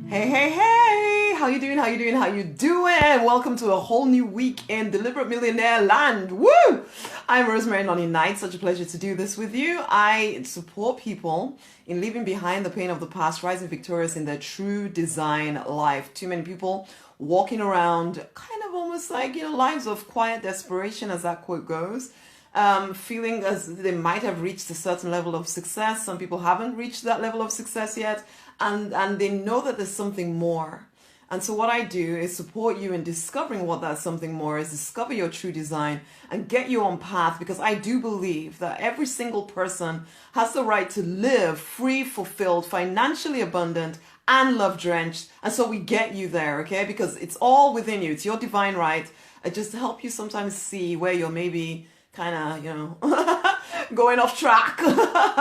Hey, hey, hey! How you doing? How you doing? How you doing? Welcome to a whole new week in Deliberate Millionaire Land. Woo! I'm Rosemary, Nonny. Such a pleasure to do this with you. I support people in leaving behind the pain of the past, rising victorious in their true design life. Too many people walking around kind of almost like, lives of quiet desperation, as that quote goes. Feeling as they might have reached a certain level of success. Some people haven't reached that level of success yet, and they know that there's something more. And so what I do is support you in discovering what that something more is, discover your true design, and get you on path, because I do believe that every single person has the right to live free, fulfilled, financially abundant, and love-drenched. And so we get you there, okay? Because it's all within you. It's your divine right. I just help you sometimes see where you're maybe kind of, going off track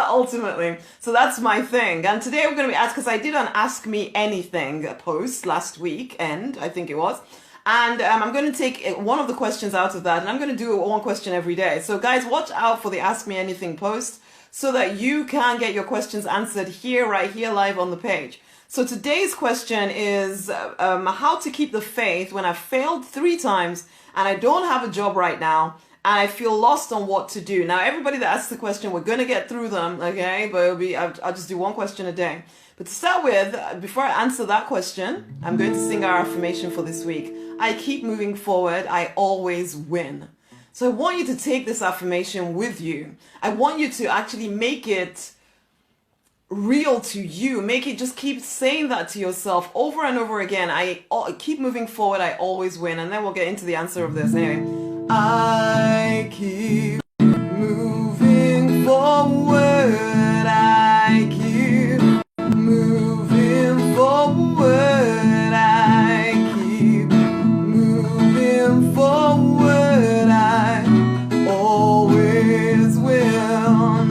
ultimately. So that's my thing. And today we're going to be asked, because I did an Ask Me Anything post last weekend, I think it was. And I'm going to take one of the questions out of that, and I'm going to do one question every day. So guys, watch out for the Ask Me Anything post so that you can get your questions answered here, right here, live on the page. So today's question is how to keep the faith when I've failed 3 times and I don't have a job right now, and I feel lost on what to do. Now, everybody that asks the question, we're going to get through them, okay? But I'll just do one question a day. But to start with, before I answer that question, I'm going to sing our affirmation for this week. I keep moving forward. I always win. So I want you to take this affirmation with you. I want you to actually make it real to you. Just keep saying that to yourself over and over again. I keep moving forward. I always win. And then we'll get into the answer of this. Anyway. I keep moving forward. I keep moving forward. I keep moving forward. I always will.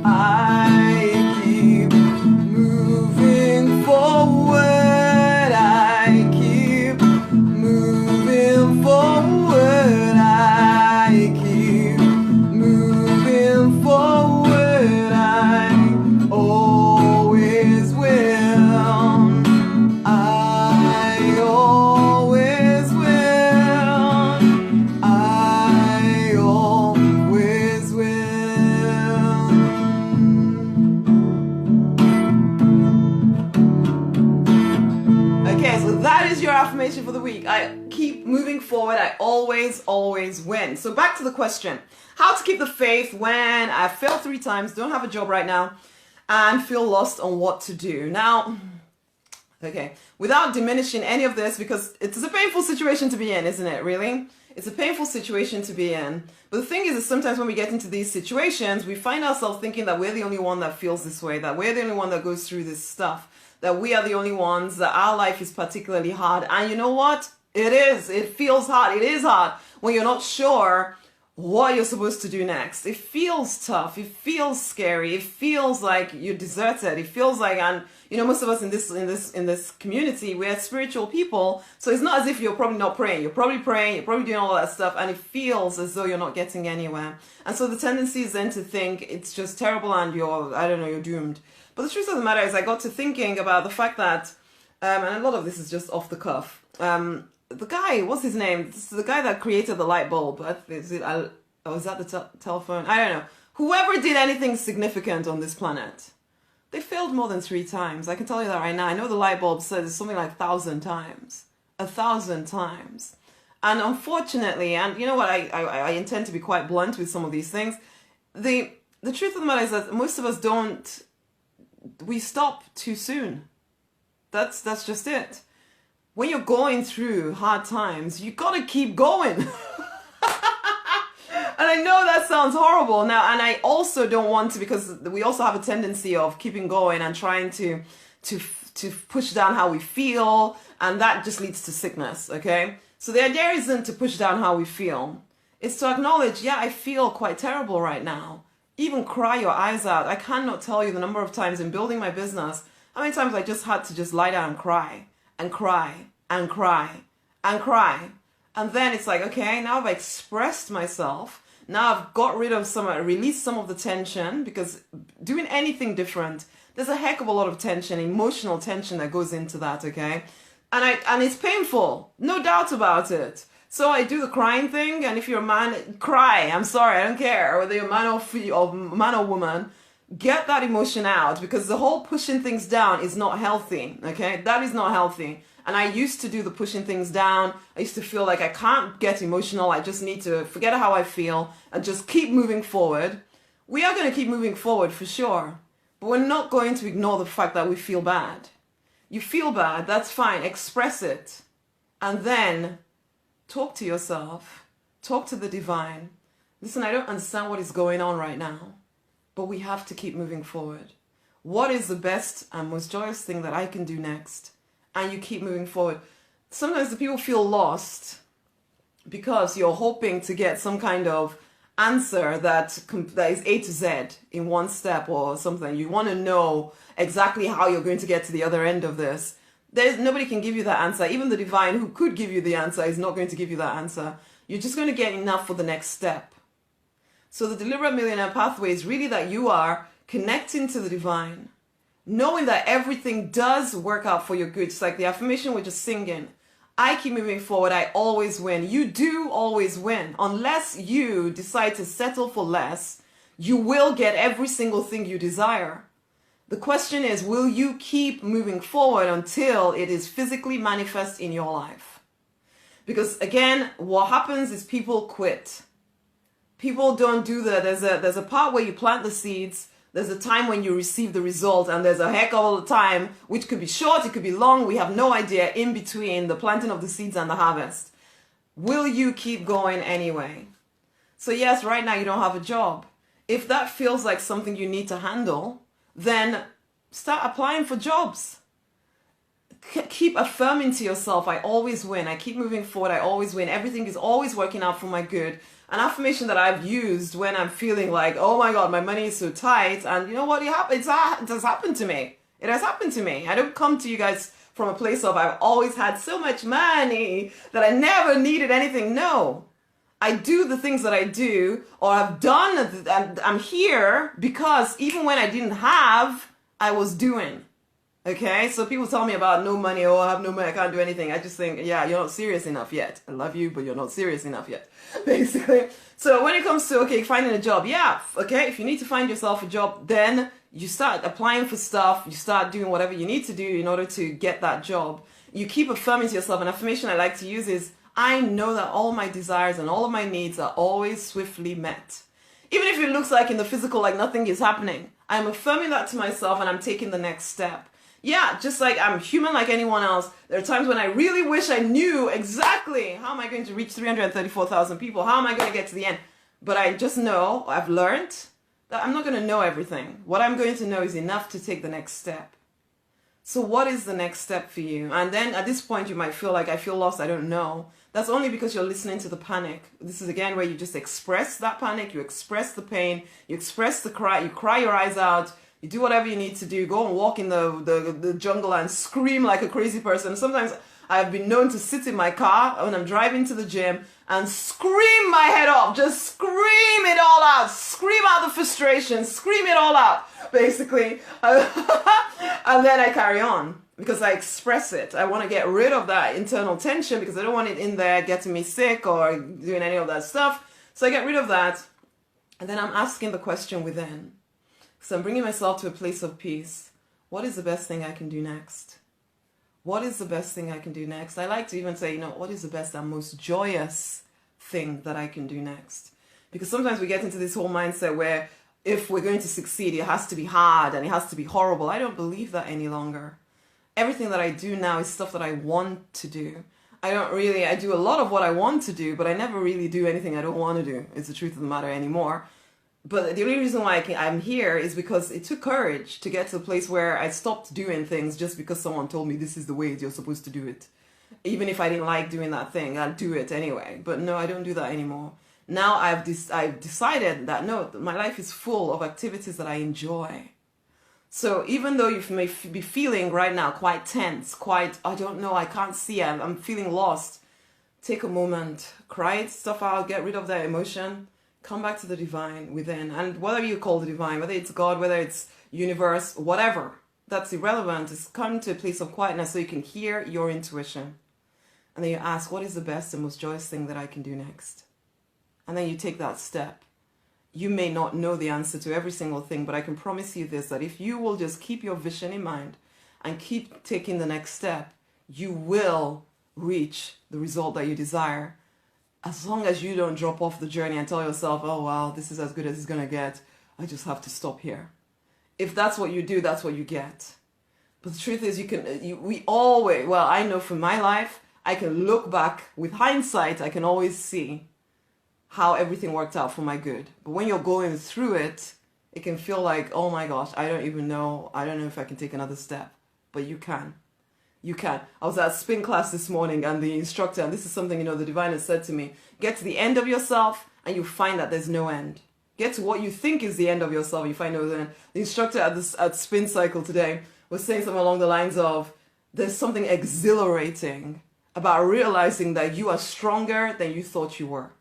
I keep moving forward. I keep moving forward. Affirmation for the week. I keep moving forward. I always win. So back to the question. How to keep the faith when I failed 3 times, don't have a job right now, and feel lost on what to do. Now, okay, without diminishing any of this, because it's a painful situation to be in, isn't it, really? It's a painful situation to be in. But the thing is sometimes when we get into these situations, we find ourselves thinking that we're the only one that feels this way, that we're the only one that goes through this stuff, that we are the only ones, that our life is particularly hard. And you know what? It is. It feels hard. It is hard when you're not sure what you're supposed to do next. It feels tough. It feels scary. It feels like you're deserted. It feels like, and most of us in this community, we're spiritual people. So it's not as if you're probably not praying. You're probably praying. You're probably doing all that stuff, and it feels as though you're not getting anywhere. And so the tendency is then to think it's just terrible and you're doomed. But the truth of the matter is I got to thinking about the fact that, and a lot of this is just off the cuff, the guy, what's his name? This is the guy that created the light bulb. Is that the telephone? I don't know. Whoever did anything significant on this planet, they failed more than 3 times. I can tell you that right now. I know the light bulb says something like 1,000 times. 1,000 times. And unfortunately, and you know what, I intend to be quite blunt with some of these things. The truth of the matter is that most of us we stop too soon. That's just it. When you're going through hard times, you gotta keep going. And I know that sounds horrible now, and I also don't want to, because we also have a tendency of keeping going and trying to push down how we feel, and that just leads to sickness, okay? So the idea isn't to push down how we feel. It's to acknowledge, yeah, I feel quite terrible right now. Even cry your eyes out. I cannot tell you the number of times in building my business, how many times I just had to just lie down and cry and cry and cry and cry. And then it's like, okay, now I've expressed myself. Now I've got rid of released some of the tension, because doing anything different There's a heck of a lot of tension, emotional tension that goes into that, okay? And it's painful, no doubt about it. So I do the crying thing, and if you're a man, cry. I'm sorry, I don't care whether you're a man or man or woman. Get that emotion out, because the whole pushing things down is not healthy, okay? That is not healthy. And I used to do the pushing things down. I used to feel like I can't get emotional. I just need to forget how I feel and just keep moving forward. We are going to keep moving forward for sure, but we're not going to ignore the fact that we feel bad. You feel bad, that's fine. Express it. And then talk to yourself. Talk to the divine. Listen, I don't understand what is going on right now, but we have to keep moving forward. What is the best and most joyous thing that I can do next? And you keep moving forward. Sometimes the people feel lost because you're hoping to get some kind of answer that is A to Z in one step or something. You want to know exactly how you're going to get to the other end of this. Nobody can give you that answer. Even the divine who could give you the answer is not going to give you that answer. You're just going to get enough for the next step. So the deliberate millionaire pathway is really that you are connecting to the divine, knowing that everything does work out for your good. It's like the affirmation we're just singing. I keep moving forward, I always win. You do always win. Unless you decide to settle for less, you will get every single thing you desire. The question is, will you keep moving forward until it is physically manifest in your life? Because again, what happens is people quit. People don't do that. There's a part where you plant the seeds. There's a time when you receive the result, and there's a heck of a time, which could be short, it could be long. We have no idea in between the planting of the seeds and the harvest. Will you keep going anyway? So yes, right now you don't have a job. If that feels like something you need to handle, then start applying for jobs. Keep affirming to yourself, I always win. I keep moving forward, I always win. Everything is always working out for my good. An affirmation that I've used when I'm feeling like, oh my God, my money is so tight. And you know what? It has happened to me. It has happened to me. I don't come to you guys from a place of I've always had so much money that I never needed anything. No. I do the things that I do, or I've done, and I'm here because even when I didn't have, I was doing. Okay, so people tell me about no money, oh, I have no money, I can't do anything. I just think, yeah, you're not serious enough yet. I love you, but you're not serious enough yet, basically. So when it comes to, okay, finding a job, yeah, okay, if you need to find yourself a job, then you start applying for stuff, you start doing whatever you need to do in order to get that job. You keep affirming to yourself. An affirmation I like to use is, I know that all my desires and all of my needs are always swiftly met. Even if it looks like in the physical, like nothing is happening, I'm affirming that to myself and I'm taking the next step. Yeah, just like I'm human like anyone else. There are times when I really wish I knew exactly how am I going to reach 334,000 people? How am I going to get to the end? But I just know, I've learned that I'm not going to know everything. What I'm going to know is enough to take the next step. So what is the next step for you? And then at this point you might feel like, I feel lost, I don't know. That's only because you're listening to the panic. This is again where you just express that panic, you express the pain, you express the cry, you cry your eyes out. You do whatever you need to do. Go and walk in the jungle and scream like a crazy person. Sometimes I've been known to sit in my car when I'm driving to the gym and scream my head off. Just scream it all out. Scream out the frustration. Scream it all out, basically. And then I carry on because I express it. I want to get rid of that internal tension because I don't want it in there getting me sick or doing any of that stuff. So I get rid of that. And then I'm asking the question within. So I'm bringing myself to a place of peace. What is the best thing I can do next? What is the best thing I can do next? I like to even say, what is the best and most joyous thing that I can do next? Because sometimes we get into this whole mindset where if we're going to succeed, it has to be hard and it has to be horrible. I don't believe that any longer. Everything that I do now is stuff that I want to do. I do a lot of what I want to do, but I never really do anything I don't want to do. It's the truth of the matter anymore. But the only reason why I'm here is because it took courage to get to a place where I stopped doing things just because someone told me this is the way you're supposed to do it. Even if I didn't like doing that thing, I'd do it anyway. But no, I don't do that anymore. Now I've decided that no, my life is full of activities that I enjoy. So even though you may be feeling right now quite tense, I don't know, I can't see, I'm feeling lost, take a moment, cry stuff out, get rid of that emotion. Come back to the divine within. And whatever you call the divine, whether it's God, whether it's universe, whatever. That's irrelevant. It's come to a place of quietness so you can hear your intuition. And then you ask, what is the best and most joyous thing that I can do next? And then you take that step. You may not know the answer to every single thing, but I can promise you this, that if you will just keep your vision in mind and keep taking the next step, you will reach the result that you desire. As long as you don't drop off the journey and tell yourself, oh, wow, this is as good as it's going to get. I just have to stop here. If that's what you do, that's what you get. But the truth is, we always, well, I know from my life, I can look back with hindsight, I can always see how everything worked out for my good. But when you're going through it, it can feel like, oh my gosh, I don't know if I can take another step. But you can. You can. I was at spin class this morning and the instructor, and this is something, the divine has said to me, get to the end of yourself and you find that there's no end. Get to what you think is the end of yourself and you find no end. The instructor at spin cycle today was saying something along the lines of, there's something exhilarating about realizing that you are stronger than you thought you were.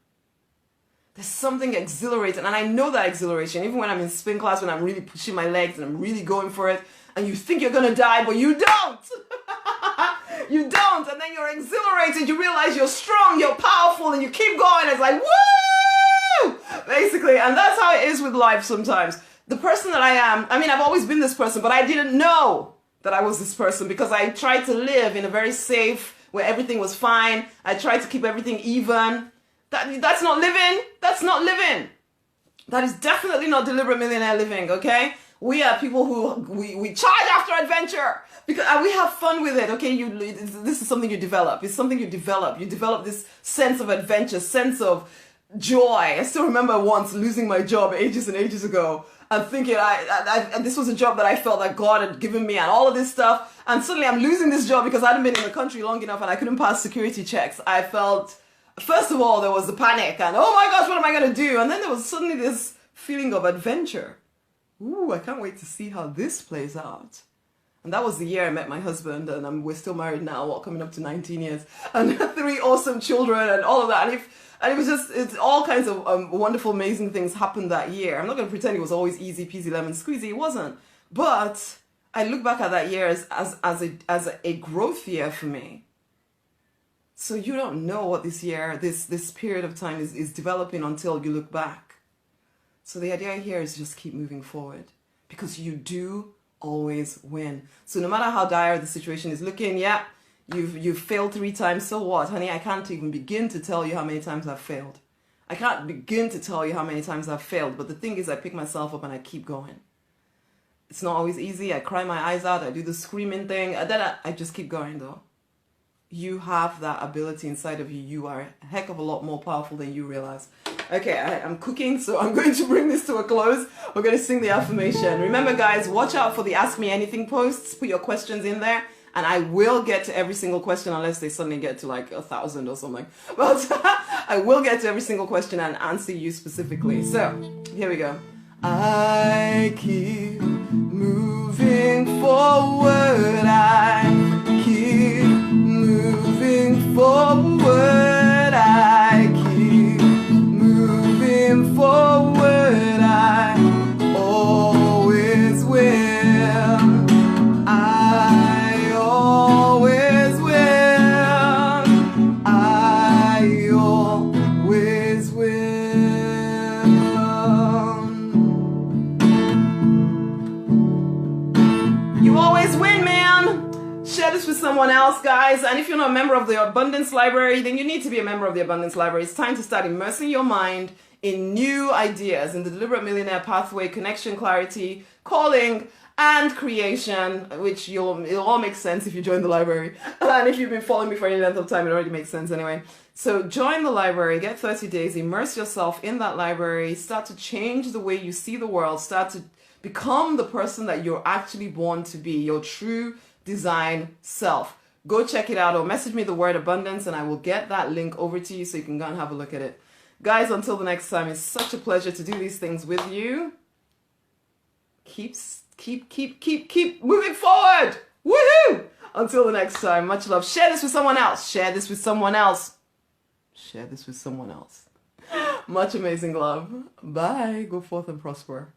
There's something exhilarating, and I know that exhilaration, even when I'm in spin class, when I'm really pushing my legs and I'm really going for it, and you think you're gonna die, but you don't! You don't, and then you're exhilarated, you realize you're strong, you're powerful, and you keep going, it's like, woo! Basically, and that's how it is with life sometimes. The person that I am, I've always been this person, but I didn't know that I was this person because I tried to live in a very safe, where everything was fine. I tried to keep everything even. That's not living. That's not living. That is definitely not deliberate millionaire living, okay? We are people who, we charge after adventure because we have fun with it, okay? This is something you develop. It's something you develop. You develop this sense of adventure, sense of joy. I still remember once losing my job ages and ages ago and thinking and this was a job that I felt that God had given me and all of this stuff. And suddenly I'm losing this job because I hadn't been in the country long enough and I couldn't pass security checks. I felt, first of all, there was the panic and, oh my gosh, what am I going to do? And then there was suddenly this feeling of adventure. Ooh, I can't wait to see how this plays out. And that was the year I met my husband, and we're still married now, coming up to 19 years, and 3 awesome children and all of that. And it was just, it's all kinds of wonderful, amazing things happened that year. I'm not going to pretend it was always easy peasy lemon squeezy. It wasn't. But I look back at that year as a growth year for me. So you don't know what this year, this period of time is developing until you look back. So the idea here is just keep moving forward because you do always win. So no matter how dire the situation is looking, yeah, you've failed 3 times. So what, honey? I can't even begin to tell you how many times I've failed. I can't begin to tell you how many times I've failed. But the thing is, I pick myself up and I keep going. It's not always easy. I cry my eyes out. I do the screaming thing. Then I just keep going though. You have that ability inside of you. You are a heck of a lot more powerful than you realize. Okay, I'm cooking, so I'm going to bring this to a close. We're going to sing the affirmation. Remember, guys, watch out for the Ask Me Anything posts. Put your questions in there, and I will get to every single question unless they suddenly get to like 1,000 or something. But I will get to every single question and answer you specifically. So, here we go. I keep moving forward. I keep moving forward. I keep moving forward. I always will. I always will. I always will. You always win, man. Share this with someone else, guys. And if you're not a member of the Abundance Library, then you need to be a member of the Abundance Library. It's time to start immersing your mind in new ideas, in the Deliberate Millionaire pathway, connection, clarity, calling, and creation, which it'll all make sense if you join the library. And if you've been following me for any length of time, it already makes sense anyway. So join the library, get 30 days, immerse yourself in that library, start to change the way you see the world, start to become the person that you're actually born to be, your true design self. Go check it out or message me the word abundance and I will get that link over to you so you can go and have a look at it. Guys, until the next time, it's such a pleasure to do these things with you. Keep moving forward. Woohoo! Until the next time, much love. Share this with someone else. Share this with someone else. Share this with someone else. Much amazing love. Bye. Go forth and prosper.